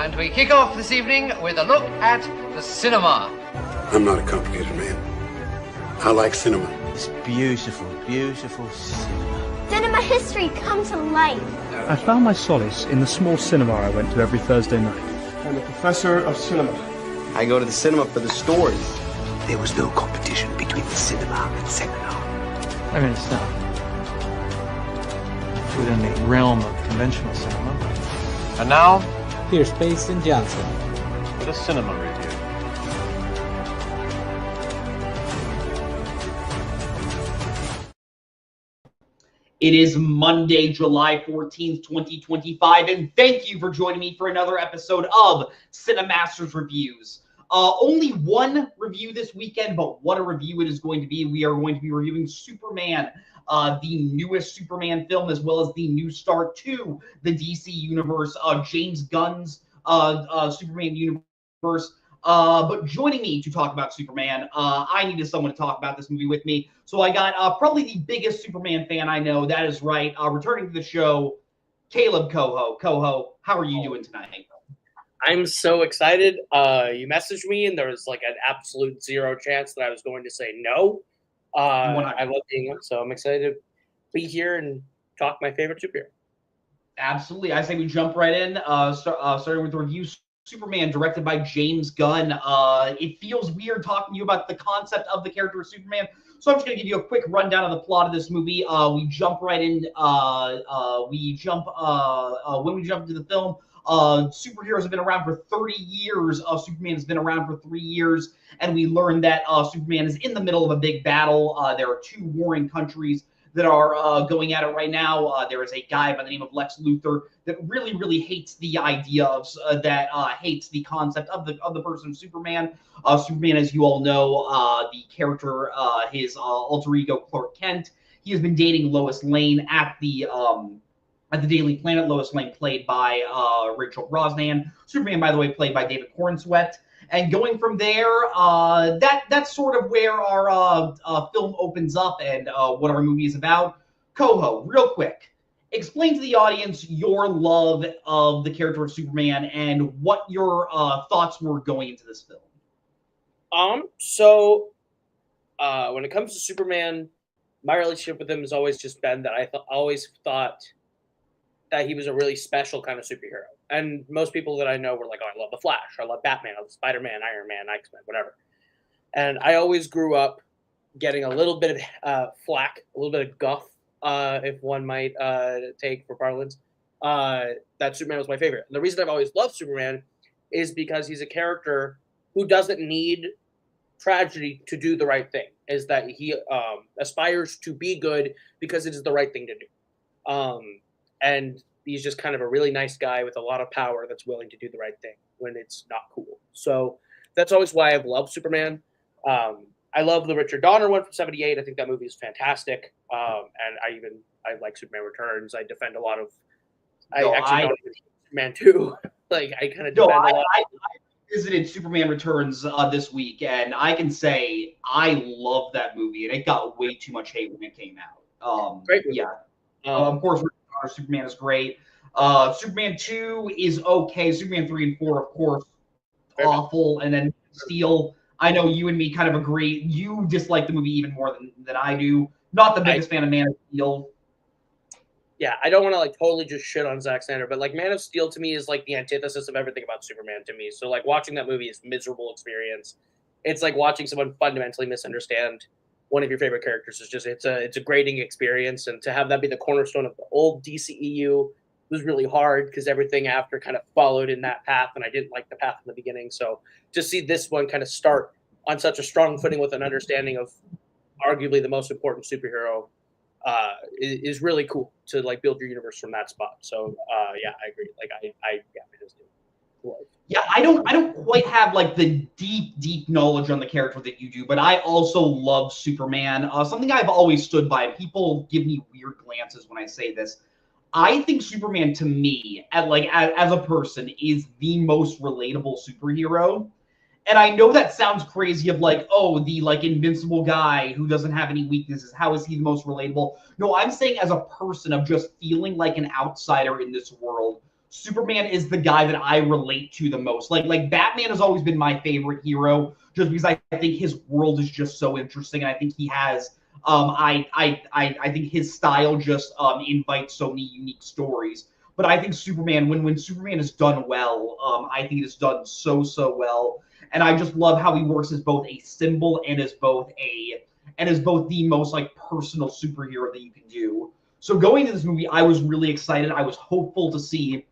And we kick off this evening with a look at the cinema. I'm not a complicated man. I like cinema. It's beautiful, beautiful cinema. Cinema history come to life. I found my solace in the small cinema I went to every Thursday night. I'm a professor of cinema. I go to the cinema for the stories. There was no competition between the cinema and seminar. I mean, it's not within the realm of conventional cinema. And now, here's Pace and Johnson with a cinema review. It is Monday, July 14th, 2025, and thank you for joining me for another episode of Cinemaster's Reviews. Only one review this weekend, but what a review it is going to be. We are going to be reviewing Superman, the newest Superman film, as well as the new start to the DC Universe, James Gunn's Superman universe. But joining me to talk about Superman, I needed someone to talk about this movie with me. So I got probably the biggest Superman fan I know. That is right. Returning to the show, Caleb Coho. Coho, how are you doing tonight? I'm so excited. You messaged me, and there was like an absolute zero chance that I was going to say no. I love being on, so I'm excited to be here and talk my favorite superhero. Absolutely. I say we jump right in, starting with the review. Superman, directed by James Gunn. It feels weird talking to you about the concept of the character of Superman, so I'm just going to give you a quick rundown of the plot of this movie. We jump right in. When we jump into the film, superheroes have been around for 30 years. Superman has been around for 3 years, and we learn that Superman is in the middle of a big battle. There are two warring countries that are going at it right now. There is a guy by the name of Lex Luthor that really, really hates the idea of hates the concept of the person of Superman. Superman, as you all know, the character, his alter ego Clark Kent. He has been dating Lois Lane at the Daily Planet. Lois Lane played by Rachel Brosnahan. Superman, by the way, played by David Cornsweet. And going from there, that's sort of where our film opens up and what our movie is about. Coho, real quick, explain to the audience your love of the character of Superman and what your thoughts were going into this film. So when it comes to Superman, my relationship with him has always just been that I always thought that he was a really special kind of superhero. And most people that I know were like, oh, I love the Flash, I love Batman, I love Spider-Man, Iron Man, X-Men, whatever. And I always grew up getting a little bit of flack, a little bit of guff, if one might take for parlance, that Superman was my favorite. And the reason I've always loved Superman is because he's a character who doesn't need tragedy to do the right thing, is that he aspires to be good because it is the right thing to do. And he's just kind of a really nice guy with a lot of power that's willing to do the right thing when it's not cool. So that's always why I've loved Superman. I love the Richard Donner one from '78. I think that movie is fantastic. And I like Superman Returns. I defend a lot of. I don't even Superman 2. Like I kind of defend a lot. I visited Superman Returns this week, and I can say I love that movie, and it got way too much hate when it came out. Great movie. Yeah. Of course, Superman is great. Superman 2 is okay. Superman 3 and 4, of course, awful. And then Steel, I know you and me kind of agree. You dislike the movie even more than I do. Not the biggest fan of Man of Steel. Yeah, I don't want to like totally just shit on Zack Snyder, but like Man of Steel to me is like the antithesis of everything about Superman to me. So like watching that movie is a miserable experience. It's like watching someone fundamentally misunderstand one of your favorite characters. Is just it's a grating experience, and to have that be the cornerstone of the old DCEU was really hard because everything after kind of followed in that path, and I didn't like the path in the beginning. So just see this one kind of start on such a strong footing with an understanding of arguably the most important superhero is really cool to like build your universe from that spot. So yeah, I agree. Like I just do. Yeah, I don't quite have like the deep knowledge on the character that you do, but I also love Superman. Something I've always stood by. People give me weird glances when I say this. I think Superman, to me, as a person, is the most relatable superhero. And I know that sounds crazy of like, oh, the like invincible guy who doesn't have any weaknesses. How is he the most relatable? No, I'm saying as a person of just feeling like an outsider in this world. Superman is the guy that I relate to the most. Like Batman has always been my favorite hero, just because I think his world is just so interesting, and I think he has I think his style just invites so many unique stories. But I think Superman, when Superman is done well, I think it's done so well, and I just love how he works as both a symbol and as both the most like personal superhero that you can do. So going into this movie, I was really excited. I was hopeful to see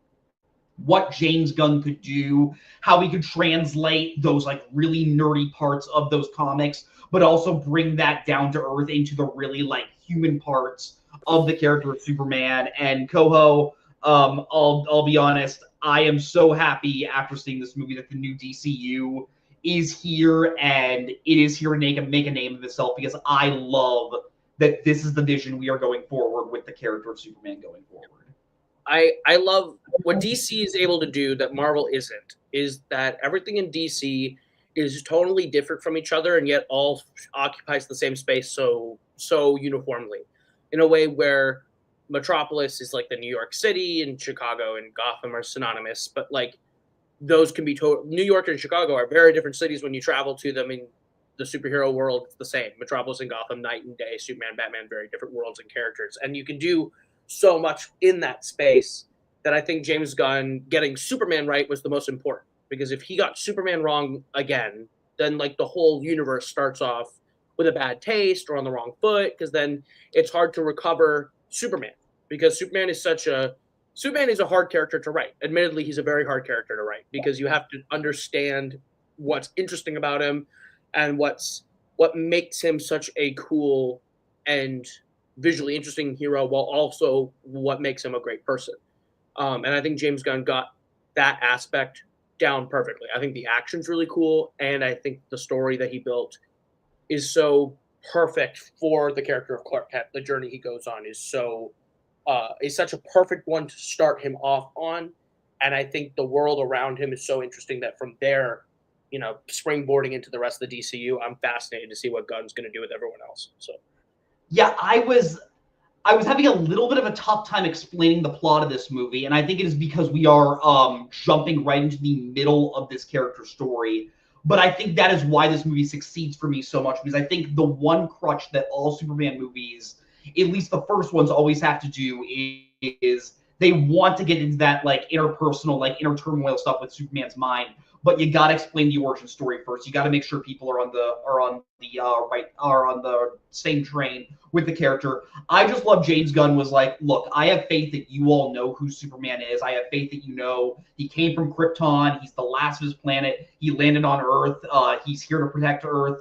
what James Gunn could do, how he could translate those like really nerdy parts of those comics, but also bring that down to earth into the really like human parts of the character of Superman. And Coho, I'll be honest, I am so happy after seeing this movie that the new DCU is here, and it is here to make a name of itself, because I love that this is the vision we are going forward with the character of Superman going forward. I love what DC is able to do that Marvel isn't, is that everything in DC is totally different from each other and yet all occupies the same space so uniformly, in a way where Metropolis is like the New York City, and Chicago and Gotham are synonymous, but like those can be New York and Chicago are very different cities when you travel to them. In the superhero world, it's the same. Metropolis and Gotham, night and day. Superman, Batman, very different worlds and characters, and you can do so much in that space that I think James Gunn getting Superman right was the most important. Because if he got Superman wrong again, then like the whole universe starts off with a bad taste or on the wrong foot, because then it's hard to recover Superman. Because Superman is a hard character to write. Admittedly, he's a very hard character to write, because you have to understand what's interesting about him and what makes him such a cool and visually interesting hero, while also what makes him a great person. And I think James Gunn got that aspect down perfectly. I think the action's really cool, and I think the story that he built is so perfect for the character of Clark Kent. The journey he goes on is such a perfect one to start him off on, and I think the world around him is so interesting that from there, springboarding into the rest of the DCU, I'm fascinated to see what Gunn's going to do with everyone else. So, yeah, I was having a little bit of a tough time explaining the plot of this movie, and I think it is because we are jumping right into the middle of this character story. But I think that is why this movie succeeds for me so much, because I think the one crutch that all Superman movies, at least the first ones, always have to do is they want to get into that like interpersonal, like inner turmoil stuff with Superman's mind, but you got to explain the origin story first. You got to make sure people are on the same train with the character. I just love James Gunn was like, look, I have faith that you all know who Superman is. I have faith that you know he came from Krypton. He's the last of his planet. He landed on Earth. He's here to protect Earth.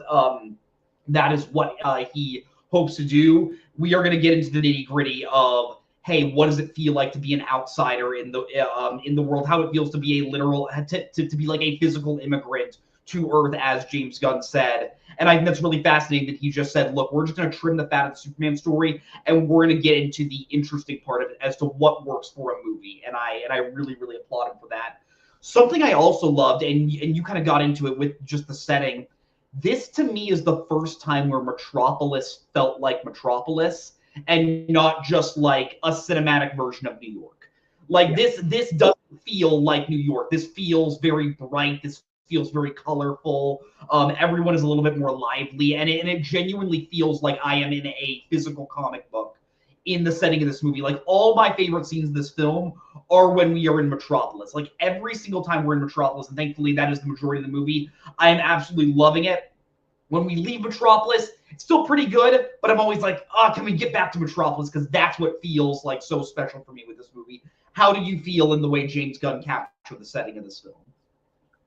That is what he hopes to do. We are going to get into the nitty gritty of, hey, what does it feel like to be an outsider in the world? How it feels to be a literal, to be like a physical immigrant to Earth, as James Gunn said. And I think that's really fascinating that he just said, look, we're just going to trim the fat of the Superman story, and we're going to get into the interesting part of it as to what works for a movie. And I really, really applaud him for that. Something I also loved, and you kind of got into it with just the setting, this to me is the first time where Metropolis felt like Metropolis, and not just like a cinematic version of New York. Like this doesn't feel like New York. This feels very bright. This feels very colorful. Everyone is a little bit more lively, and it genuinely feels like I am in a physical comic book in the setting of this movie. Like all my favorite scenes of this film are when we are in Metropolis. Like every single time we're in Metropolis, and thankfully that is the majority of the movie, I am absolutely loving it. When we leave Metropolis, it's still pretty good, but I'm always like, can we get back to Metropolis? Because that's what feels like so special for me with this movie. How do you feel in the way James Gunn captured the setting of this film?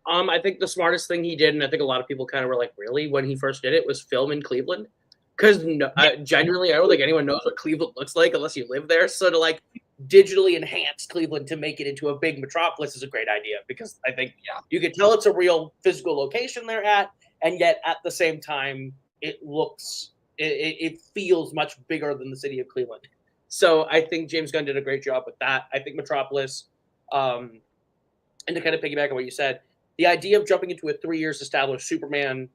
I think the smartest thing he did, and I think a lot of people kind of were like, really, when he first did it, was film in Cleveland. Because genuinely, I don't think anyone knows what Cleveland looks like unless you live there. So to like digitally enhance Cleveland to make it into a big metropolis is a great idea, because I think you can tell it's a real physical location they're at, and yet at the same time, it feels much bigger than the city of Cleveland. So I think James Gunn did a great job with that. I think Metropolis, and to kind of piggyback on what you said, the idea of jumping into a 3 years established Superman,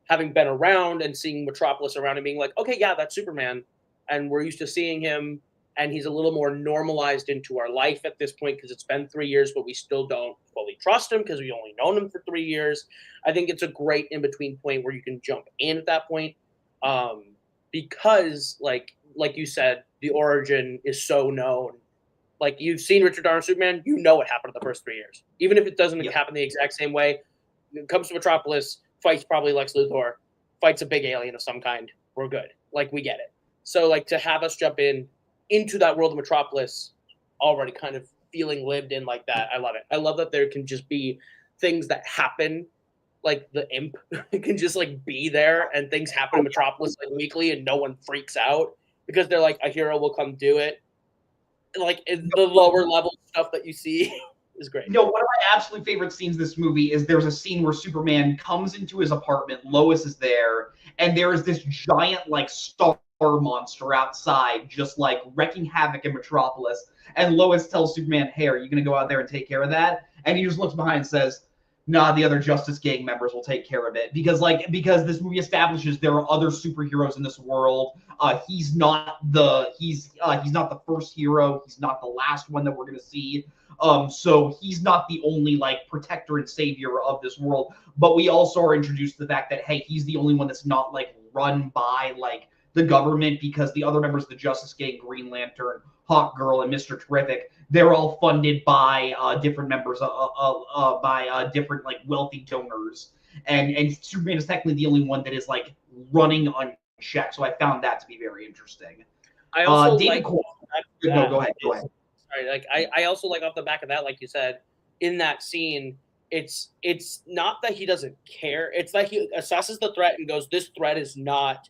having been around and seeing Metropolis around and being like, okay, yeah, that's Superman. And we're used to seeing him and he's a little more normalized into our life at this point because it's been 3 years, but we still don't fully trust him because we only known him for 3 years. I think it's a great in between point where you can jump in at that point, because like you said, the origin is so known. Like, you've seen Richard Donner Superman, you know what happened in the first 3 years, even if it doesn't happen the exact same way. It comes to Metropolis, fights probably Lex Luthor, fights a big alien of some kind. We're good. Like, we get it. So, like, to have us jump into that world of Metropolis already kind of feeling lived in like that, I love it. I love that there can just be things that happen, like the imp can just like be there, and things happen in Metropolis like weekly, and no one freaks out because they're like, a hero will come do it. Like, the lower level stuff that you see is great. No, one of my absolute favorite scenes in this movie is there's a scene where Superman comes into his apartment, Lois is there, and there is this giant like star monster outside just like wrecking havoc in Metropolis. And Lois tells Superman, hey, are you going to go out there and take care of that? And he just looks behind and says, nah, the other Justice Gang members will take care of it. Because this movie establishes there are other superheroes in this world. He's not the first hero. He's not the last one that we're going to see. So he's not the only like protector and savior of this world. But we also are introduced to the fact that, hey, he's the only one that's not like run by like the government, because the other members of the Justice Gang, Green Lantern, Hawk Girl, and Mr. Terrific, they're all funded by different members by different like wealthy donors, and Superman is technically the only one that is like running unchecked. So I found that to be very interesting. I also David Cole. No, go ahead. Sorry, like I also like off the back of that, like you said, in that scene, it's not that he doesn't care. It's that he assesses the threat and goes, this threat is not.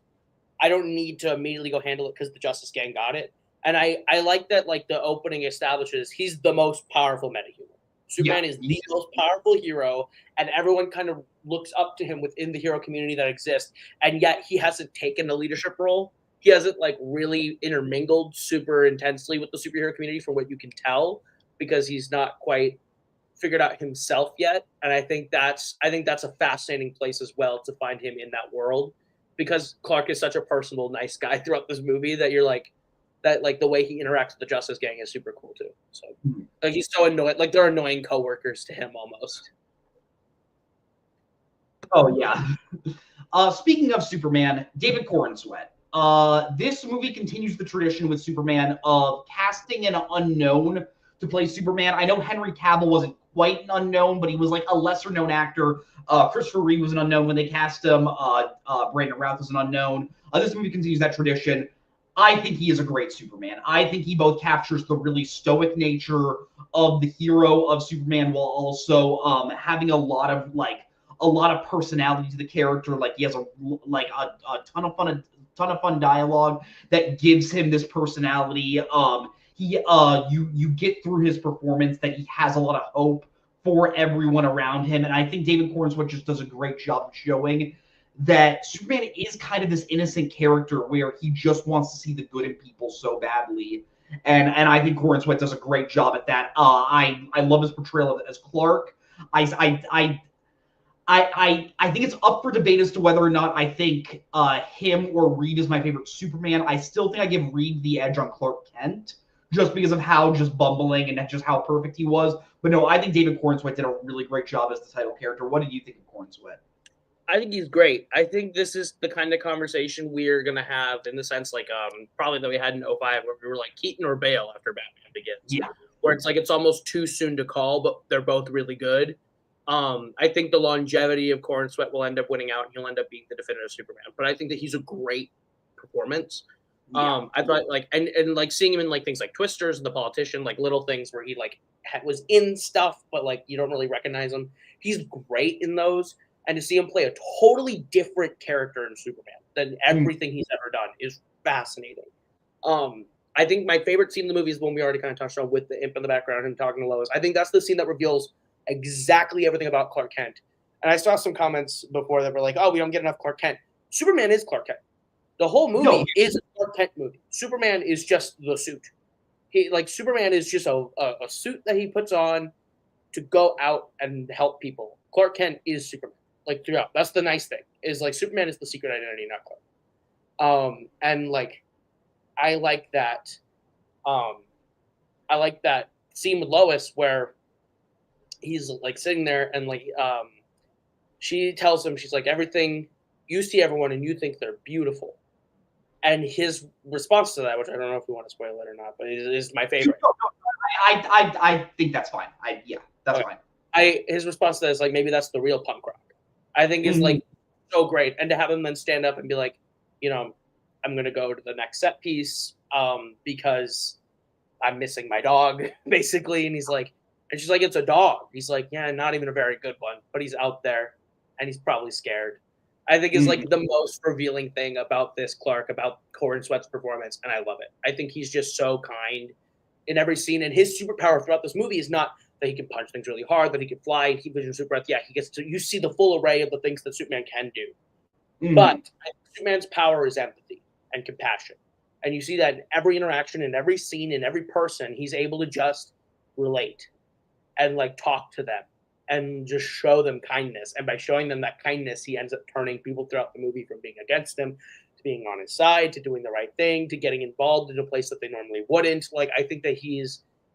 I don't need to immediately go handle it because the Justice Gang got it. And I like that, like, the opening establishes he's the most powerful metahero. Superman is the most powerful hero, and everyone kind of looks up to him within the hero community that exists. And yet he hasn't taken a leadership role. He hasn't like really intermingled super intensely with the superhero community, from what you can tell, because he's not quite figured out himself yet. And I think that's a fascinating place as well to find him in that world, because Clark is such a personable, nice guy throughout this movie that you're like, that like the way he interacts with the Justice Gang is super cool too. So like, he's so annoying, like they're annoying coworkers to him almost. Oh yeah. Speaking of Superman, David Corenswet. This movie continues the tradition with Superman of casting an unknown to play Superman. I know Henry Cavill wasn't quite an unknown, but he was like a lesser known actor. Christopher Reeve was an unknown when they cast him. Brandon Routh was an unknown. This movie continues that tradition. I think he is a great Superman. I think he both captures the really stoic nature of the hero of Superman while also having a lot of personality to the character. Like, he has a ton of fun dialogue that gives him this personality. You get through his performance that he has a lot of hope for everyone around him, and I think David Corenswet just does a great job of showing that Superman is kind of this innocent character where he just wants to see the good in people so badly, and I think Corenswet does a great job at that. I love his portrayal of it as Clark. I think it's up for debate as to whether or not I think him or Reeve is my favorite Superman. I still think I give Reeve the edge on Clark Kent, just because of how just bumbling and just how perfect he was. But no, I think David Corenswet did a really great job as the title character. What did you think of Corenswet? I think he's great. I think this is the kind of conversation we're going to have, in the sense like probably that we had in 05, where we were like Keaton or Bale after Batman Begins. Yeah. Where it's like it's almost too soon to call, but they're both really good. I think the longevity of Corenswet will end up winning out, and he'll end up being the definitive Superman. But I think that he's a great performance. Yeah. I thought like and like seeing him in like things like Twisters and The Politician, like little things where he like was in stuff, but like you don't really recognize him. He's great in those. And to see him play a totally different character in Superman than everything he's ever done is fascinating. I think my favorite scene in the movie is one we already kind of touched on, with the imp in the background and talking to Lois. I think that's the scene that reveals exactly everything about Clark Kent. And I saw some comments before that were like, oh, we don't get enough Clark Kent. Superman is Clark Kent. The whole movie is a Clark Kent movie. Superman is just the suit. Superman is just a suit that he puts on to go out and help people. Clark Kent is Superman. Like, throughout. That's the nice thing, is like Superman is the secret identity, not Clark. And like, I like that I like that scene with Lois where he's like sitting there and like she tells him, she's like, everything, you see everyone and you think they're beautiful. And his response to that, which I don't know if we want to spoil it or not, but it is my favorite. I think that's fine. That's fine. His response to that is like, maybe that's the real punk rock. I think is like so great. And to have him then stand up and be like, you know, I'm gonna go to the next set piece because I'm missing my dog, basically. And he's like, and she's like, it's a dog. He's like, yeah, not even a very good one, but he's out there and he's probably scared. I think is like the most revealing thing about this Clark, about Corin Sweat's performance, and I love it. I think he's just so kind in every scene, and his superpower throughout this movie is not that he can punch things really hard, that he can fly and keep vision super breath. Yeah, he gets to, you see the full array of the things that Superman can do. But I think Superman's power is empathy and compassion. And you see that in every interaction, in every scene, in every person, he's able to just relate and like talk to them and just show them kindness. And by showing them that kindness, he ends up turning people throughout the movie from being against him to being on his side, to doing the right thing, to getting involved in a place that they normally wouldn't. Like, I think that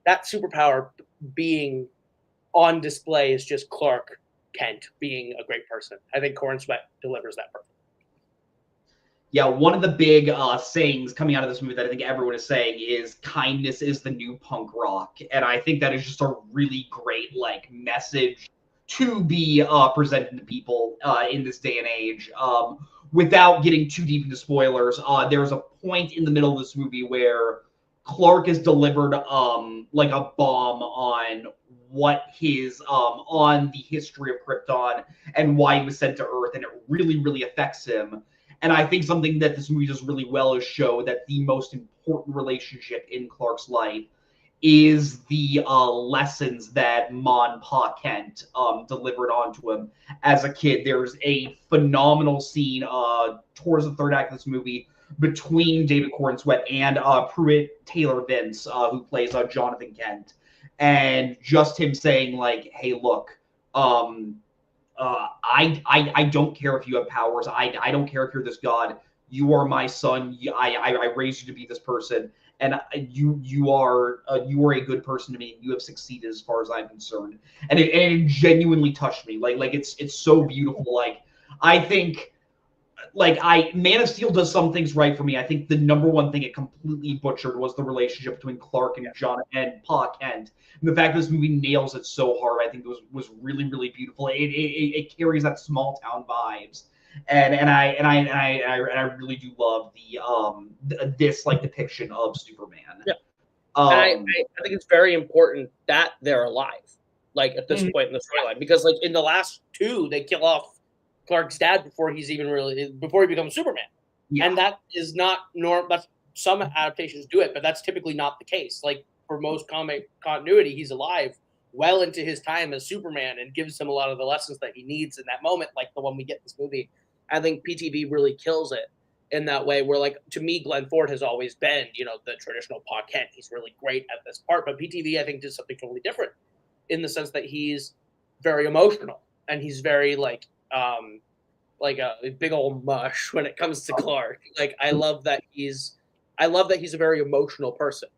that superpower being on display is just Clark Kent being a great person. I think Corin Sweat delivers that perfectly. Yeah, one of the big sayings coming out of this movie that I think everyone is saying is kindness is the new punk rock. And I think that is just a really great like message to be presented to people in this day and age. Without getting too deep into spoilers, there's a point in the middle of this movie where Clark is delivered like a bomb on what his on the history of Krypton and why he was sent to Earth, and it really, really affects him. And I think something that this movie does really well is show that the most important relationship in Clark's life is the lessons that Ma and Pa Kent delivered onto him as a kid. There's a phenomenal scene towards the third act of this movie between David Corin Sweat and Pruitt Taylor Vince, who plays Jonathan Kent. And just him saying, like, hey, look, I don't care if you have powers. I don't care if you're this god. You are my son. I raised you to be this person, and you are a good person to me. And you have succeeded as far as I'm concerned, and it genuinely touched me. Like it's so beautiful. Like I think. Man of Steel does some things right for me. I think the number one thing it completely butchered was the relationship between Clark and John and Pa Kent. And the fact that this movie nails it so hard, I think was really, really beautiful. It carries that small town vibes, and I really do love this like depiction of Superman. Yeah, I think it's very important that they're alive, like at this point in the storyline, because like in the last two, they kill off Clark's dad before he becomes Superman. Yeah. And that is not that's some adaptations do it, but that's typically not the case. Like for most comic continuity, he's alive well into his time as Superman and gives him a lot of the lessons that he needs in that moment, like the one we get in this movie. I think PTV really kills it in that way, where like to me, Glenn Ford has always been, the traditional Pa Kent. He's really great at this part, but PTV I think did something totally different in the sense that he's very emotional and he's very like a big old mush when it comes to Clark. Like I love that he's a very emotional person.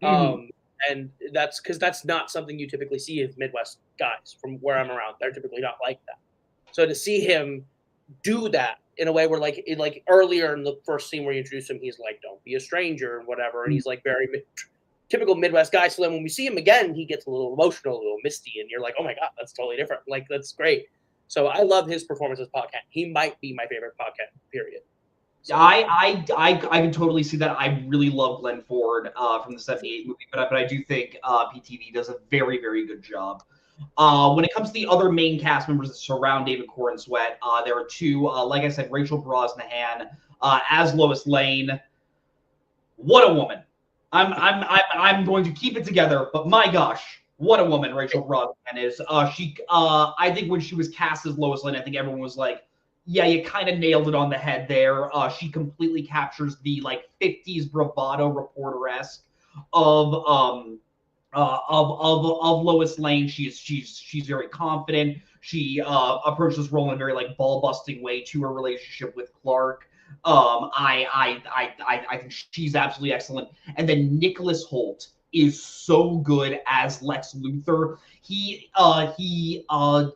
And that's because that's not something you typically see with Midwest guys from where I'm around. They're typically not like that. So to see him do that in a way where like earlier in the first scene where you introduce him, he's like, don't be a stranger and whatever. And he's like very typical Midwest guy. So then when we see him again, he gets a little emotional, a little misty. And you're like, oh my God, that's totally different. Like, that's great. So I love his performance as Pa Kent. He might be my favorite Pa Kent, period. So, I can totally see that. I really love Glenn Ford from the 78 movie, but I do think PTV does a very, very good job. When it comes to the other main cast members that surround David Corin Sweat, there are two, like I said, Rachel Brosnahan as Lois Lane. What a woman. I'm going to keep it together, but my gosh. What a woman Rachel Brosnahan is. I think when she was cast as Lois Lane, I think everyone was like, yeah, you kind of nailed it on the head there. She completely captures the like 50s bravado reporter-esque of Lois Lane. She's very confident. She approaches this role in a very like ball-busting way to her relationship with Clark. I think she's absolutely excellent. And then Nicholas Hoult is so good as Lex Luthor. He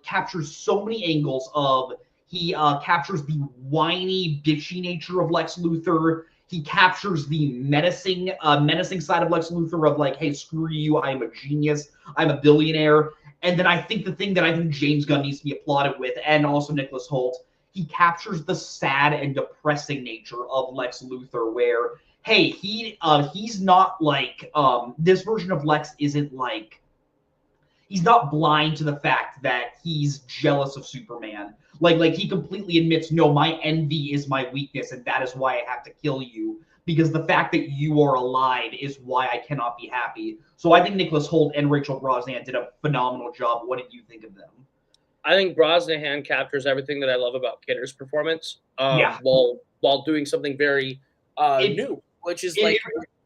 captures so many angles of he captures the whiny, bitchy nature of Lex Luthor. He captures the menacing side of Lex Luthor of like, hey, screw you, I am a genius, I'm a billionaire. And then I think the thing that I think James Gunn needs to be applauded with, and also Nicholas Hoult, he captures the sad and depressing nature of Lex Luthor, where hey, he's not like this version of Lex isn't like he's not blind to the fact that he's jealous of Superman. Like he completely admits, no, my envy is my weakness, and that is why I have to kill you. Because the fact that you are alive is why I cannot be happy. So I think Nicholas Hoult and Rachel Brosnahan did a phenomenal job. What did you think of them? I think Brosnahan captures everything that I love about Kidder's performance, while doing something very new, which is like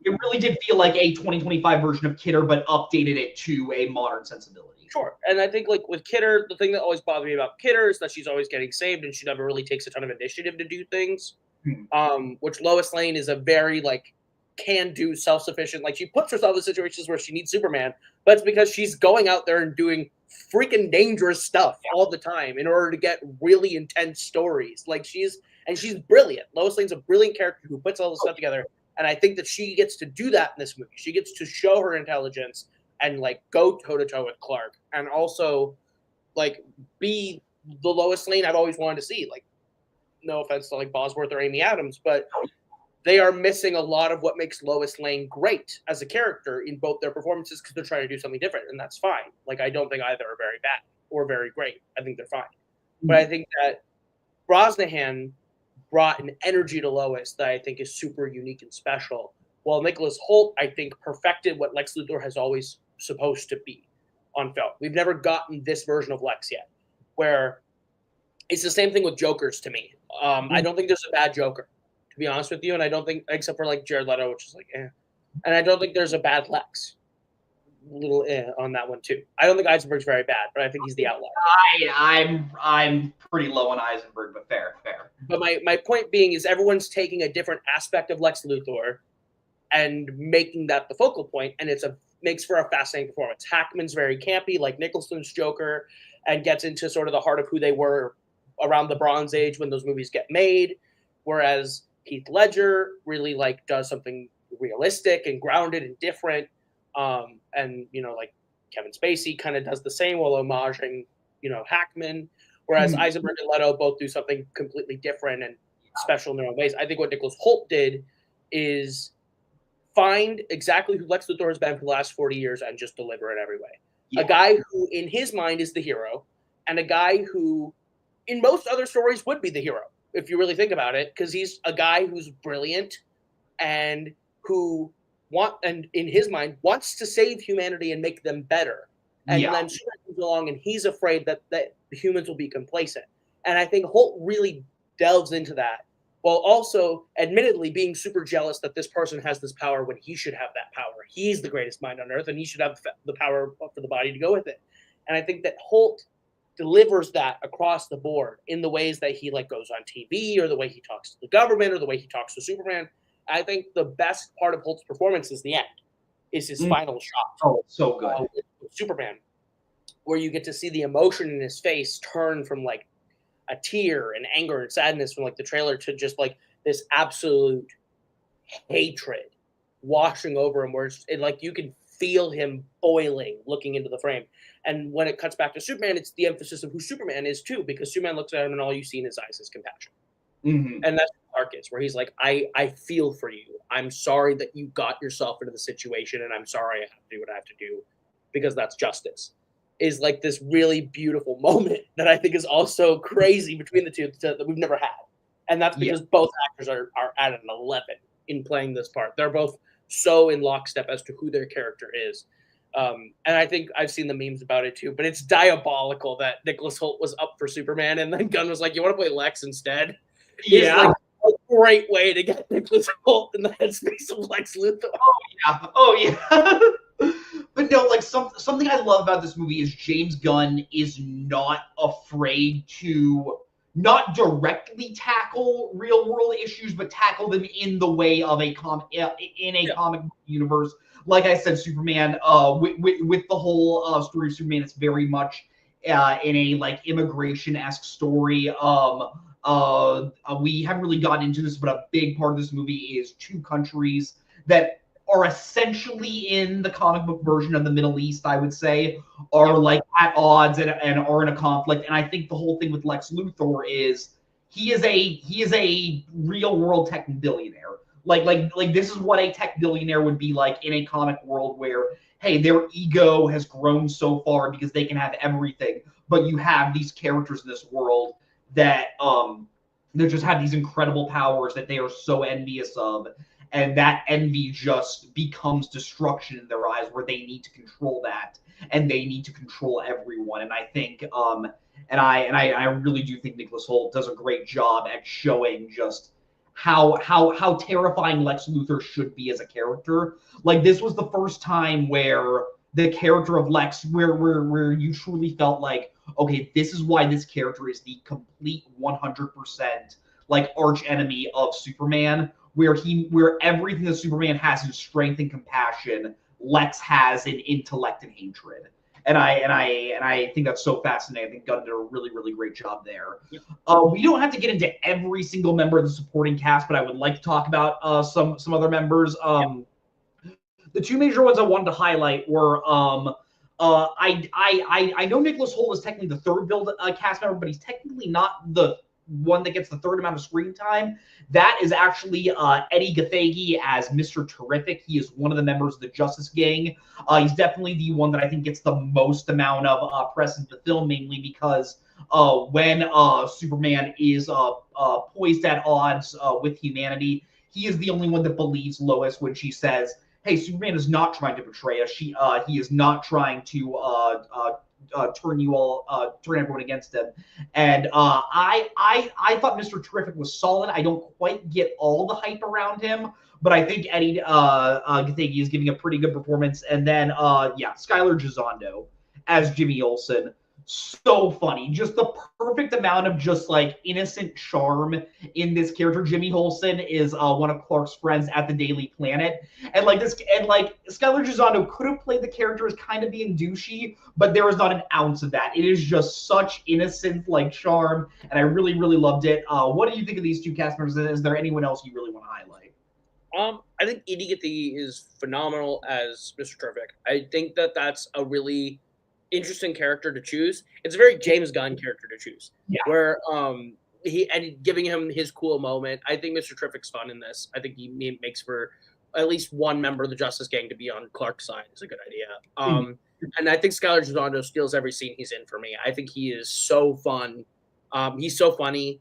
it really did feel like a 2025 version of Kidder, but updated it to a modern sensibility. Sure, and I think like with Kidder, the thing that always bothered me about Kidder is that she's always getting saved, and she never really takes a ton of initiative to do things. Which Lois Lane is a very like can-do, self-sufficient. Like she puts herself in situations where she needs Superman, but it's because she's going out there and doing freaking dangerous stuff all the time in order to get really intense stories. Like she's brilliant. Lois Lane's a brilliant character who puts all this stuff together, and I think that she gets to do that in this movie. She gets to show her intelligence and like go toe-to-toe with Clark, and also like be the Lois Lane I've always wanted to see. Like, no offense to like Bosworth or Amy Adams, but they are missing a lot of what makes Lois Lane great as a character in both their performances because they're trying to do something different, and that's fine. Like, I don't think either are very bad or very great. I think they're fine. But I think that Brosnahan brought an energy to Lois that I think is super unique and special, while Nicholas Hoult, I think, perfected what Lex Luthor has always supposed to be on film. We've never gotten this version of Lex yet, where it's the same thing with Jokers to me. I don't think there's a bad Joker, to be honest with you, and I don't think, except for like Jared Leto, which is like, eh. And I don't think there's a bad Lex. Little on that one too. I don't think Eisenberg's very bad, but I think he's the outlier. I'm pretty low on Eisenberg, but fair. But my point being is everyone's taking a different aspect of Lex Luthor and making that the focal point, and makes for a fascinating performance. Hackman's very campy, like Nicholson's Joker, and gets into sort of the heart of who they were around the Bronze Age when those movies get made, whereas Heath Ledger really like does something realistic and grounded and different. And like Kevin Spacey kind of does the same while homaging, Hackman, whereas Eisenberg and Leto both do something completely different and special in their own ways. I think what Nicholas Hoult did is find exactly who Lex Luthor has been for the last 40 years and just deliver in every way. Yeah. A guy who in his mind is the hero, and a guy who in most other stories would be the hero, if you really think about it, because he's a guy who's brilliant and who in his mind wants to save humanity and make them better. And then Superman comes along and he's afraid that the humans will be complacent. And I think Holt really delves into that, while also admittedly being super jealous that this person has this power when he should have that power. He's the greatest mind on earth, and he should have the power for the body to go with it. And I think that Holt delivers that across the board in the ways that he like goes on TV, or the way he talks to the government, or the way he talks to Superman. I think the best part of Holt's performance is the end, is his final shot. Oh, so good. With Superman, where you get to see the emotion in his face turn from like a tear and anger and sadness from like the trailer to just like this absolute hatred washing over him, where like you can feel him boiling looking into the frame. And when it cuts back to Superman, it's the emphasis of who Superman is too, because Superman looks at him and all you see in his eyes is compassion. And that's what Clark is, where he's like, I feel for you. I'm sorry that you got yourself into the situation, and I'm sorry I have to do what I have to do, because that's justice. Is like this really beautiful moment that I think is also crazy between the two that we've never had. And that's because both actors are at an 11 in playing this part. They're both so in lockstep as to who their character is. And I think I've seen the memes about it too, but it's diabolical that Nicholas Hoult was up for Superman and then Gunn was like, you want to play Lex instead? Yeah. Like a great way to get Nicholas Hoult in the headspace of Lex Luthor. Oh yeah. But no, like something I love about this movie is James Gunn is not afraid to not directly tackle real world issues, but tackle them in the way of a comic book universe. Like I said, Superman, with the whole story of Superman, it's very much in a like immigration-esque story. We haven't really gotten into this, but a big part of this movie is two countries that are essentially in the comic book version of the Middle East, I would say, are like at odds and are in a conflict. And I think the whole thing with Lex Luthor is he is a real world tech billionaire. Like this is what a tech billionaire would be like in a comic world where, hey, their ego has grown so far because they can have everything, but you have these characters in this world that they just have these incredible powers that they are so envious of, and that envy just becomes destruction in their eyes, where they need to control that, and they need to control everyone. And I think and I really do think Nicholas Hoult does a great job at showing just how terrifying Lex Luthor should be as a character. Like, this was the first time where the character of Lex, where you truly felt like, okay, this is why this character is the complete 100% like arch enemy of Superman, where everything that Superman has in strength and compassion, Lex has in intellect and hatred. And I think that's so fascinating. I think Gunn did a really, really great job there. We don't have to get into every single member of the supporting cast, but I would like to talk about some other members. The two major ones I wanted to highlight were I know Nicholas Hoult is technically the third billed cast member, but he's technically not the one that gets the third amount of screen time. That is actually Eddie Gathegi as Mr. Terrific. He is one of the members of the Justice Gang. He's definitely the one that I think gets the most amount of press in the film, mainly because when Superman is poised at odds with humanity, he is the only one that believes Lois when she says, hey, Superman is not trying to betray us. He is not trying to turn everyone against him. And I thought Mr. Terrific was solid. I don't quite get all the hype around him, but I think Eddie Gathegi is giving a pretty good performance. And then Skylar Gisondo as Jimmy Olsen. So funny, just the perfect amount of just like innocent charm in this character. Jimmy Olsen is one of Clark's friends at the Daily Planet, and Skylar Gisondo could have played the character as kind of being douchey, but there is not an ounce of that. It is just such innocent like charm, and I really, really loved it. What do you think of these two cast members? Is there anyone else you really want to highlight? I think Eddie Gathegi is phenomenal as Mr. Terrific. I think that's a really interesting character to choose. It's a very James Gunn character to choose. Yeah. Where giving him his cool moment. I think Mr. Terrific's fun in this. I think he makes for at least one member of the Justice Gang to be on Clark's side. Is a good idea. And I think Skylar Gisondo steals every scene he's in for me. I think he is so fun. He's so funny.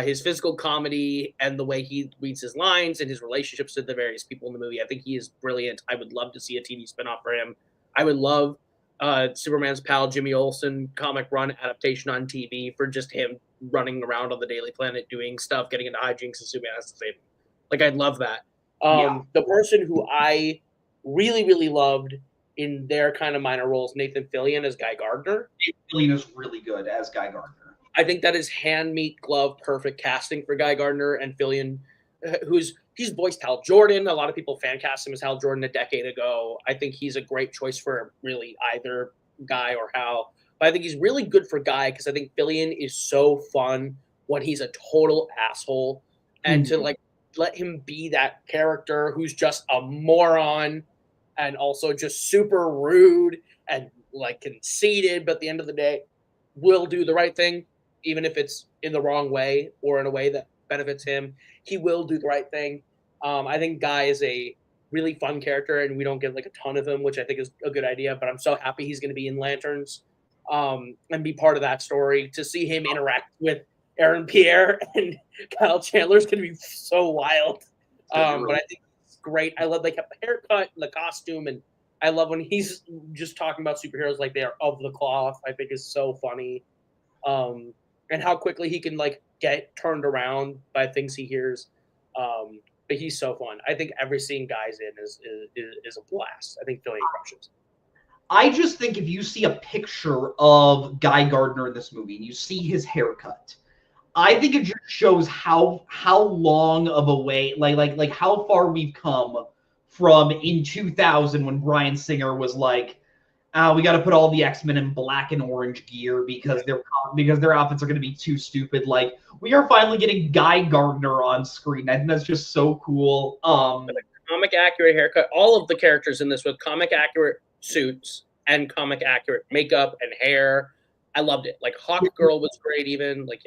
His physical comedy and the way he reads his lines and his relationships to the various people in the movie, I think he is brilliant. I would love to see a TV spinoff for him. I would love Superman's pal Jimmy Olsen comic run adaptation on TV for just him running around on the Daily Planet doing stuff, getting into hijinks, and Superman has to save him. Like, I'd love that. The person who I really, really loved in their kind of minor roles, Nathan Fillion as Guy Gardner. Nathan Fillion is really good as Guy Gardner. I think that is hand, meat, glove, perfect casting for Guy Gardner. And Fillion, he's voiced Hal Jordan. A lot of people fan cast him as Hal Jordan a decade ago. I think he's a great choice for really either Guy or Hal. But I think he's really good for Guy because I think Fillion is so fun when he's a total asshole. And to like let him be that character who's just a moron and also just super rude and like conceited, but at the end of the day will do the right thing, even if it's in the wrong way or in a way that benefits him. He will do the right thing. I think Guy is a really fun character, and we don't get like a ton of him, which I think is a good idea. But I'm so happy he's going to be in Lanterns and be part of that story. To see him interact with Aaron Pierre and Kyle Chandler is going to be so wild. But I think it's great. I love they kept the haircut and the costume, and I love when he's just talking about superheroes like they are of the cloth. I think is so funny, and how quickly he can like get turned around by things he hears. But he's so fun. I think every scene Guy's in is a blast. I think Fillion crushes. I just think if you see a picture of Guy Gardner in this movie and you see his haircut, I think it just shows how long of a way, like how far we've come from in 2000 when Bryan Singer was like, we got to put all the X-Men in black and orange gear because their outfits are going to be too stupid. Like, we are finally getting Guy Gardner on screen. I think that's just so cool. Comic accurate haircut. All of the characters in this with comic accurate suits and comic accurate makeup and hair. I loved it. Like Hawk Girl was great. Even like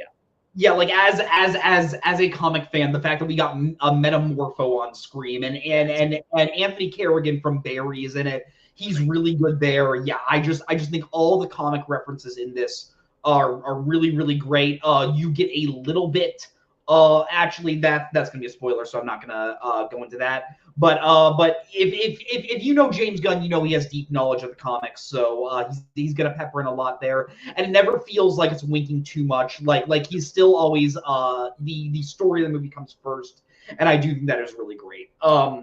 yeah, like as a comic fan, the fact that we got a Metamorpho on screen and Anthony Kerrigan from Barry is in it. He's really good there. Yeah, I just think all the comic references in this are really, really great. You get a little bit. Actually, that's gonna be a spoiler, so I'm not gonna go into that. But if you know James Gunn, you know he has deep knowledge of the comics, so he's gonna pepper in a lot there, and it never feels like it's winking too much. Like he's still always the story of the movie comes first, and I do think that is really great. Yeah,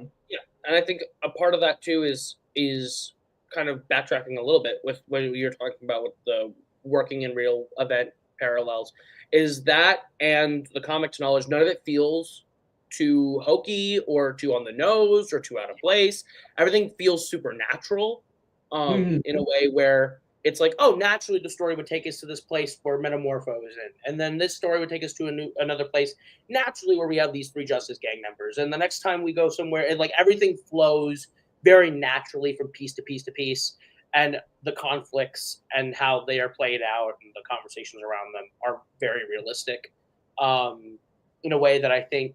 and I think a part of that too is kind of backtracking a little bit with what you're talking about with the working in real event parallels, is that and the comics knowledge. None of it feels too hokey or too on the nose or too out of place. Everything feels supernatural in a way where it's like, oh, naturally the story would take us to this place where Metamorpho is in. And then this story would take us to another place naturally where we have these three Justice Gang members. And the next time we go somewhere, and like everything flows very naturally from piece to piece to piece. And the conflicts and how they are played out and the conversations around them are very realistic in a way that I think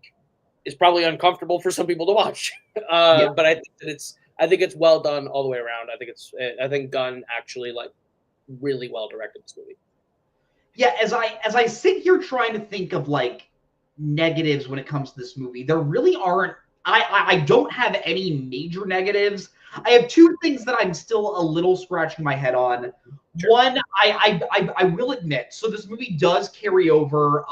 is probably uncomfortable for some people to watch. But I think that it's well done all the way around. I think Gunn actually like really well directed this movie. Yeah, as I sit here trying to think of like negatives when it comes to this movie, there really aren't. I don't have any major negatives. I have two things that I'm still a little scratching my head on. Sure. One, I will admit, so this movie does carry over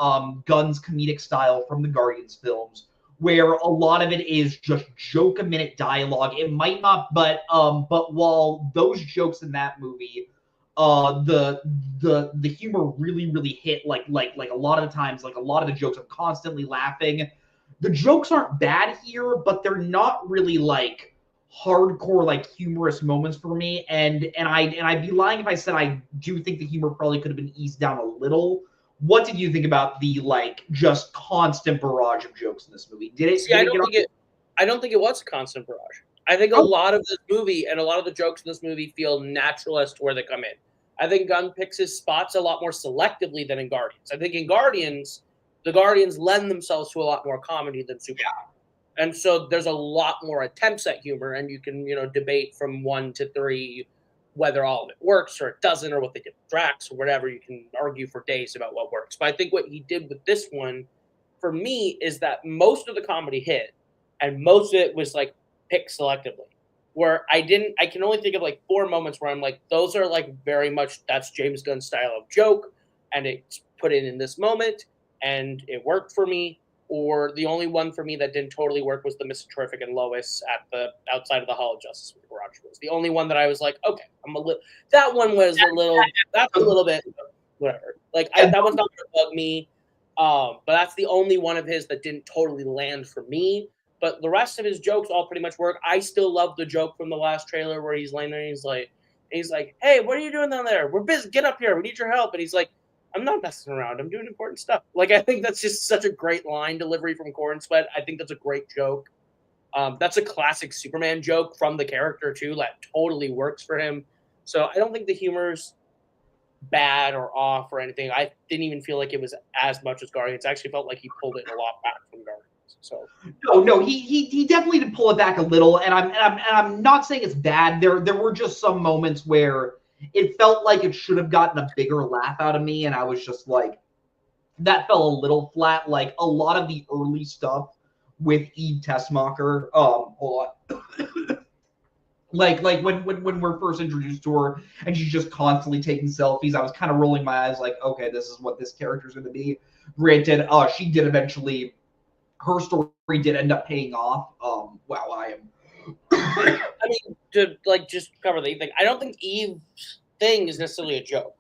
Gunn's comedic style from the Guardians films, where a lot of it is just joke-a-minute dialogue. It might not, but while those jokes in that movie, the humor really hit. Like a lot of the times, like a lot of the jokes, I'm constantly laughing. The jokes aren't bad here, but they're not really like hardcore like humorous moments for me. And I'd be lying if I said I do think the humor probably could have been eased down a little. What did you think about the like just constant barrage of jokes in this movie? I don't think it was a constant barrage. I think a lot of this movie and a lot of the jokes in this movie feel natural as to where they come in. I think Gunn picks his spots a lot more selectively than in Guardians. I think in Guardians, the Guardians lend themselves to a lot more comedy than Superman. Yeah. And so there's a lot more attempts at humor, and you can, debate from 1 to 3 whether all of it works or it doesn't, or what they did with Drax or whatever. You can argue for days about what works. But I think what he did with this one, for me, is that most of the comedy hit, and most of it was like picked selectively. Where I can only think of like 4 moments where I'm like, those are like very much, that's James Gunn's style of joke, and it's put in this moment, and it worked for me. Or the only one for me that didn't totally work was the Mr. Terrific and Lois at the outside of the Hall of Justice with the garage was the only one that I was like, okay, that one was that's a little bit whatever. Like that one's not gonna bug me. But that's the only one of his that didn't totally land for me. But the rest of his jokes all pretty much work. I still love the joke from the last trailer where he's laying there and he's like, hey, what are you doing down there? We're busy. Get up here. We need your help. And he's like, I'm not messing around. I'm doing important stuff. Like, I think that's just such a great line delivery from Corn Sweat. I think that's a great joke. That's a classic Superman joke from the character, too. That totally works for him. So I don't think the humor's bad or off or anything. I didn't even feel like it was as much as Guardians. I actually felt like he pulled it a lot back from Guardians. So no, he definitely did pull it back a little. And I'm not saying it's bad. There were just some moments where it felt like it should have gotten a bigger laugh out of me, and I was just like, that fell a little flat. Like a lot of the early stuff with Eve Tessmacher. Hold on. like when we're first introduced to her and she's just constantly taking selfies, I was kind of rolling my eyes like, okay, this is what this character's going to be. Granted, she did eventually, her story did end up paying off. Wow, I am. I mean, to like just cover the thing, I don't think Eve's thing is necessarily a joke.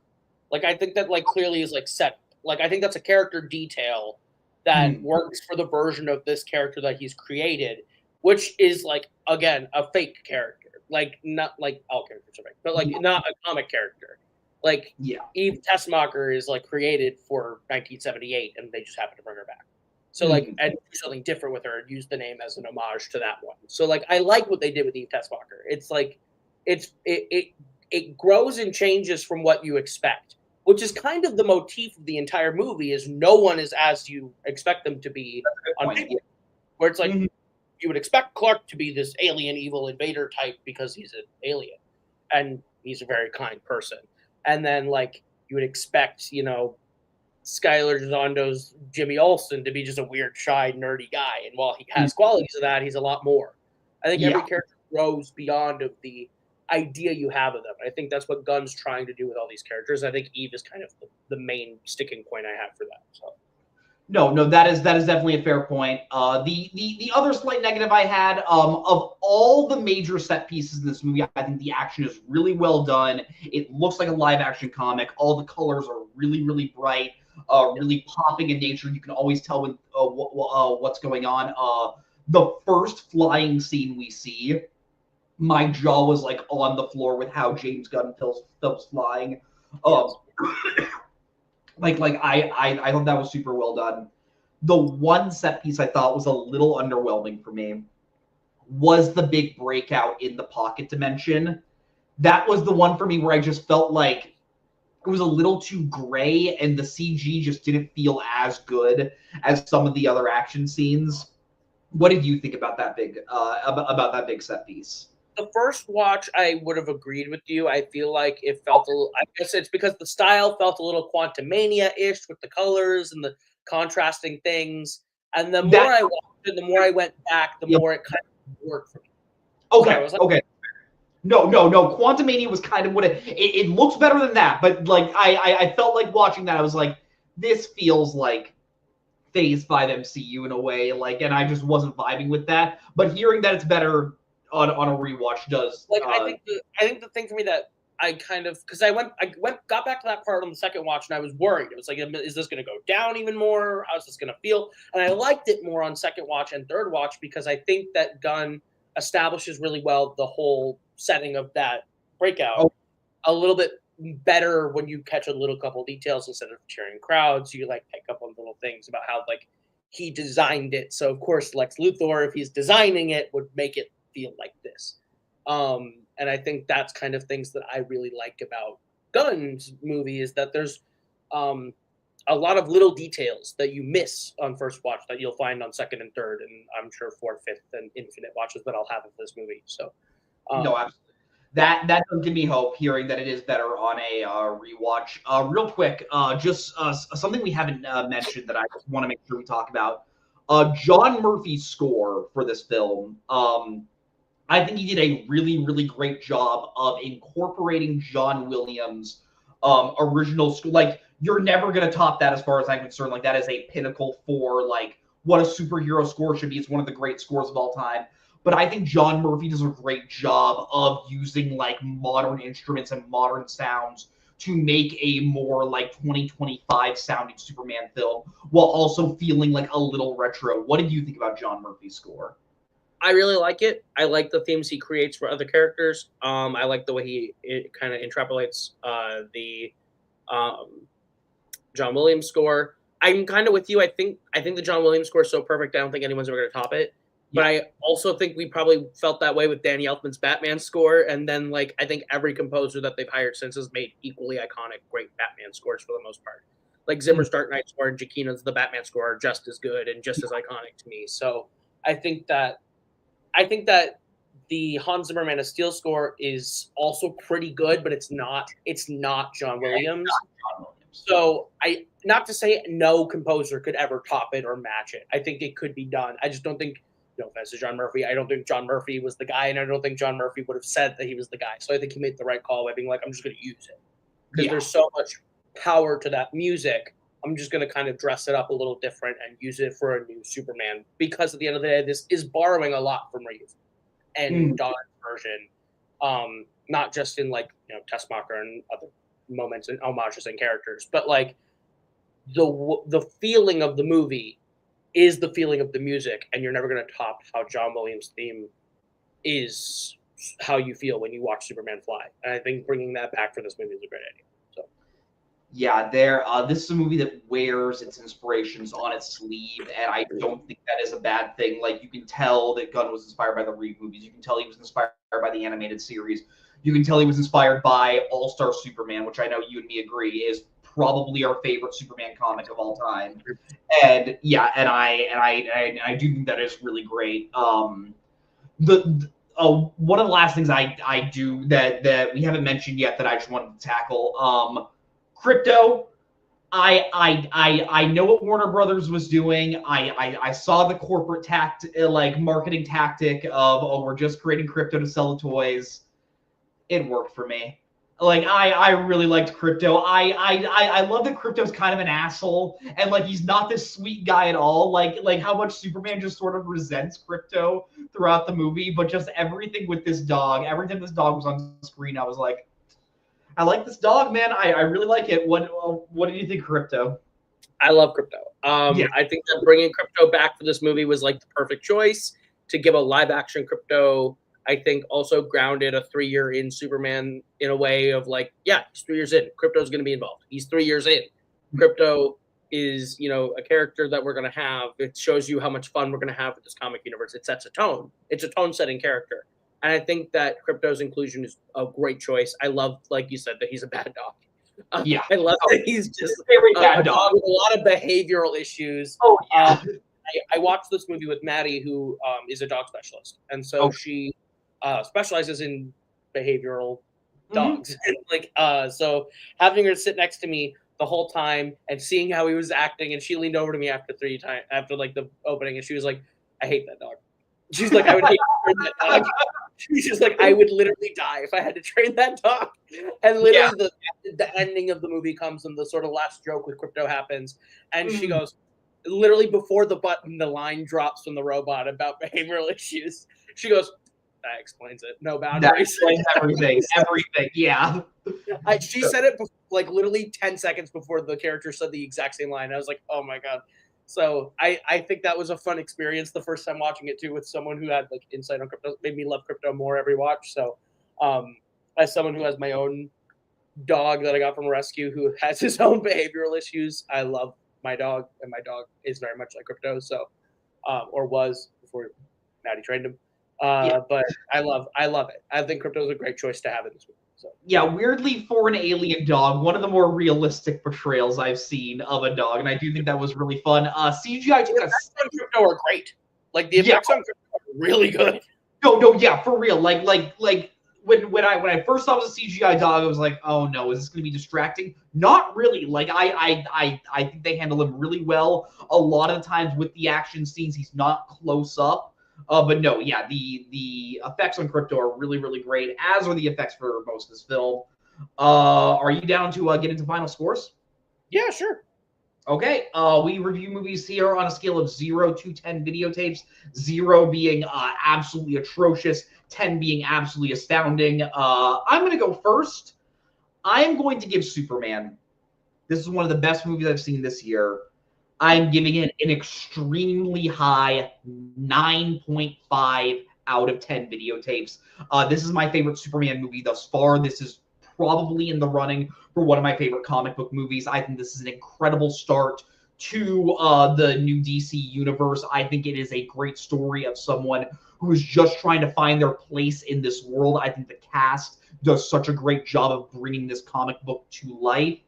Like, I think that like clearly is like set. Like, I think that's a character detail that works for the version of this character that he's created, which is, like, again, a fake character. Like, not like all characters are fake, but like not a comic character. Like, Eve Tessmacher is like created for 1978, and they just happen to bring her back. So like, and do something different with her and use the name as an homage to that one. So like, I like what they did with Eve Tessmacher. It's like, it grows and changes from what you expect, which is kind of the motif of the entire movie. Is no one is as you expect them to be on video, where it's like. You would expect Clark to be this alien evil invader type because he's an alien and he's a very kind person. And then like you would expect, you know, Skylar Zondo's Jimmy Olsen to be just a weird, shy, nerdy guy. And while he has qualities of that, he's a lot more. I think every character grows beyond of the idea you have of them. I think that's what Gunn's trying to do with all these characters. I think Eve is kind of the main sticking point I have for that. So. No, that is definitely a fair point. The other slight negative I had, of all the major set pieces in this movie, I think the action is really well done. It looks like a live action comic. All the colors are really, really bright, really popping in nature. You can always tell when what's going on. The first flying scene we see, my jaw was like on the floor with how James Gunn films flying. I thought that was super well done. The one set piece I thought was a little underwhelming for me was the big breakout in the pocket dimension. That was the one for me where I just felt like it was a little too gray and the CG just didn't feel as good as some of the other action scenes. What did you think about that big set piece? The first watch, I would have agreed with you. I feel like it felt a little, I guess it's because the style felt a little Quantumania-ish with the colors and the contrasting things. And the more I watched it, the more I went back, the more it kind of worked for me. Okay. No. Quantumania was kind of what it looks better than that. But like, I felt like watching that. I was like, this feels like Phase 5 MCU in a way. Like, and I just wasn't vibing with that. But hearing that it's better on a rewatch does like I think the thing for me that I kind of because I got back to that part on the second watch and I was worried. It was like, is this going to go down even more? How's this going to feel? And I liked it more on second watch and third watch because I think that Gunn establishes really well the whole setting of that breakout a little bit better when you catch a little couple details instead of cheering crowds. You like pick up on little things about how like he designed it. So of course Lex Luthor, if he's designing it, would make it feel like this. And I think that's kind of things that I really like about Gunn's movie is that there's a lot of little details that you miss on first watch that you'll find on second and third, and I'm sure fourth, fifth, and infinite watches that I'll have of this movie. So no, absolutely. That does give me hope hearing that it is better on a rewatch. Real quick, just something we haven't mentioned that I want to make sure we talk about. John Murphy's score for this film. I think he did a really, really great job of incorporating John Williams' original score. Like, you're never going to top that as far as I'm concerned. Like, that is a pinnacle for, like, what a superhero score should be. It's one of the great scores of all time. But I think John Murphy does a great job of using, like, modern instruments and modern sounds to make a more, like, 2025 sounding Superman film while also feeling, like, a little retro. What did you think about John Murphy's score? I really like it. I like the themes he creates for other characters. I like the way it kind of interpolates the John Williams score. I'm kind of with you. I think the John Williams score is so perfect. I don't think anyone's ever going to top it. Yeah. But I also think we probably felt that way with Danny Elfman's Batman score. And then, like, I think every composer that they've hired since has made equally iconic, great Batman scores for the most part. Like Zimmer's Dark Knight score and Giacchino's The Batman score are just as good and just as iconic to me. So I think that the Hans Zimmer Man of Steel score is also pretty good, but it's not John Williams. So not to say no composer could ever top it or match it. I think it could be done. I just don't think, no offense to John Murphy, I don't think John Murphy was the guy, and I don't think John Murphy would have said that he was the guy. So I think he made the right call by being like, I'm just going to use it. Because there's so much power to that music. I'm just going to kind of dress it up a little different and use it for a new Superman. Because at the end of the day, this is borrowing a lot from Reeve and Dawn's version. Not just in, like, Tessmacher and other moments and homages and characters, but like the feeling of the movie is the feeling of the music, and you're never going to top how John Williams' theme is how you feel when you watch Superman fly. And I think bringing that back for this movie is a great idea. So, yeah, this is a movie that wears its inspirations on its sleeve, and I don't think that is a bad thing. Like, you can tell that Gunn was inspired by the Reed movies. You can tell he was inspired by the animated series. You can tell he was inspired by All-Star Superman, which I know you and me agree is probably our favorite Superman comic of all time. And yeah, and I do think that is really great. One of the last things I do that we haven't mentioned yet that I just wanted to tackle, crypto. I know what Warner Brothers was doing. I saw the corporate marketing tactic of, oh, we're just creating crypto to sell the toys. It worked for me. Like, I really liked Crypto. I love that Crypto's kind of an asshole, and like he's not this sweet guy at all. Like how much Superman just sort of resents Crypto throughout the movie, but just everything with this dog. Every time this dog was on screen, I was like, I like this dog, man. I really like it. What did you think, Crypto? I love Crypto. Yeah. I think that bringing Crypto back for this movie was like the perfect choice to give a live action Crypto. I think also grounded a 3-year in Superman in a way of like, yeah, he's 3 years in. Crypto's going to be involved. He's 3 years in. Crypto is, a character that we're going to have. It shows you how much fun we're going to have with this comic universe. It sets a tone. It's a tone-setting character. And I think that Crypto's inclusion is a great choice. I love, like you said, that he's a bad dog. Yeah. I love that he's just very bad dog with a lot of behavioral issues. Oh, yeah. I watched this movie with Maddie, who is a dog specialist. And so she specializes in behavioral dogs. And so having her sit next to me the whole time and seeing how he was acting, and she leaned over to me after the opening, and she was like, I hate that dog. She's like, I would hate to train that dog. She's just like, I would literally die if I had to train that dog. And literally the ending of the movie comes and the sort of last joke with Crypto happens. And she goes, literally before the line drops from the robot about behavioral issues, she goes, that explains it. No boundaries. That explains everything. Everything. Yeah. She said it like literally 10 seconds before the character said the exact same line. I was like, oh my God. So I think that was a fun experience the first time watching it too, with someone who had like insight on Crypto. Made me love Crypto more every watch. So as someone who has my own dog that I got from a rescue who has his own behavioral issues, I love my dog, and my dog is very much like Crypto. So or was before Maddie trained him. But I love it. I think Crypto is a great choice to have in this movie. So. Yeah, weirdly for an alien dog, one of the more realistic portrayals I've seen of a dog, and I do think that was really fun. CGI took effects on Crypto are great. Like the effects on Crypto are really good. No, yeah, for real. Like when I first saw it was a CGI dog, I was like, oh no, is this going to be distracting? Not really. Like I think they handle him really well. A lot of the times with the action scenes, he's not close up. But no, yeah, the effects on Crypto are really, really great, as are the effects for most of this film. Are you down to get into final scores? Yeah, sure. Okay, we review movies here on a scale of 0 to 10 videotapes, 0 being absolutely atrocious, 10 being absolutely astounding. I'm going to go first. I am going to give Superman. This is one of the best movies I've seen this year. I'm giving it an extremely high 9.5 out of 10 videotapes. This is my favorite Superman movie thus far. This is probably in the running for one of my favorite comic book movies. I think this is an incredible start to the new DC universe. I think it is a great story of someone who is just trying to find their place in this world. I think the cast does such a great job of bringing this comic book to life.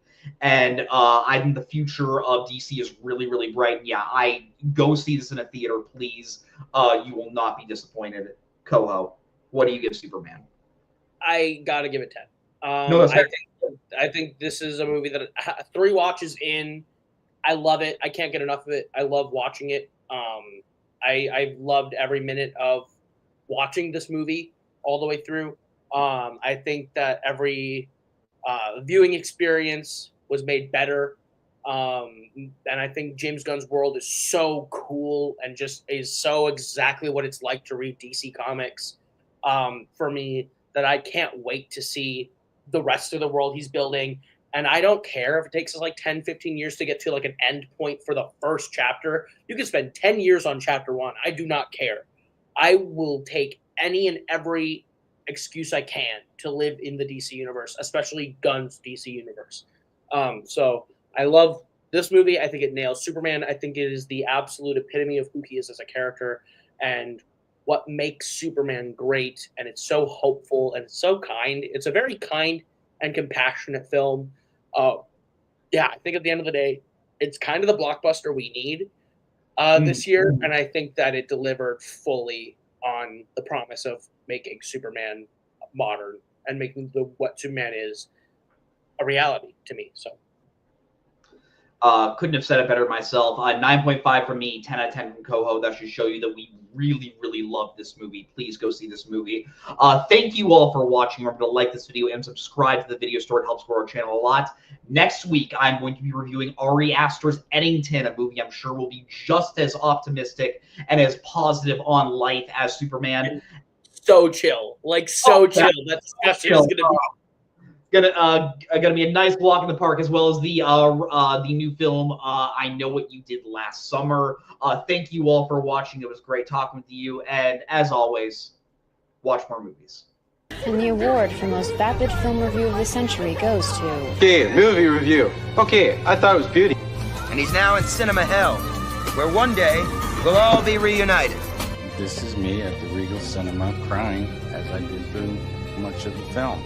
And I think the future of DC is really, really bright. And yeah, I go see this in a theater, please. You will not be disappointed. Coho, what do you give Superman? I gotta give it 10. No, that's fair. I think this is a movie that 3 watches in, I love it. I can't get enough of it. I love watching it. I loved every minute of watching this movie all the way through. I think that every viewing experience was made better. And I think James Gunn's world is so cool and just is so exactly what it's like to read DC Comics for me, that I can't wait to see the rest of the world he's building And I don't care if it takes us like 10, 15 years to get to like an end point for the first chapter. You can spend 10 years on chapter 1. I do not care. I will take any and every excuse I can to live in the DC universe, especially Gunn's DC universe. So I love this movie. I think it nails Superman. I think it is the absolute epitome of who he is as a character and what makes Superman great. And it's so hopeful and so kind. It's a very kind and compassionate film. Yeah, I think at the end of the day, it's kind of the blockbuster we need this year. And I think that it delivered fully on the promise of making Superman modern and making what Superman is a reality to me. So couldn't have said it better myself. 9.5 from me, 10 out of 10 from Coho. That should show you that we really, really love this movie. Please go see this movie. Thank you all for watching. Remember to like this video and subscribe to the video store. It helps grow our channel a lot. Next week, I'm going to be reviewing Ari Aster's Eddington, a movie I'm sure will be just as optimistic and as positive on life as Superman. So chill. Like, so chill. That's going to be... Gonna be a nice walk in the park, as well as the new film I Know What You Did Last Summer. Thank you all for watching. It was great talking with you, and as always, watch more movies. And the award for most vapid film review of the century goes to... Okay, movie review. Okay, I thought it was beauty. And he's now in cinema hell, where one day we'll all be reunited. This is me at the Regal Cinema crying as I did through much of the film.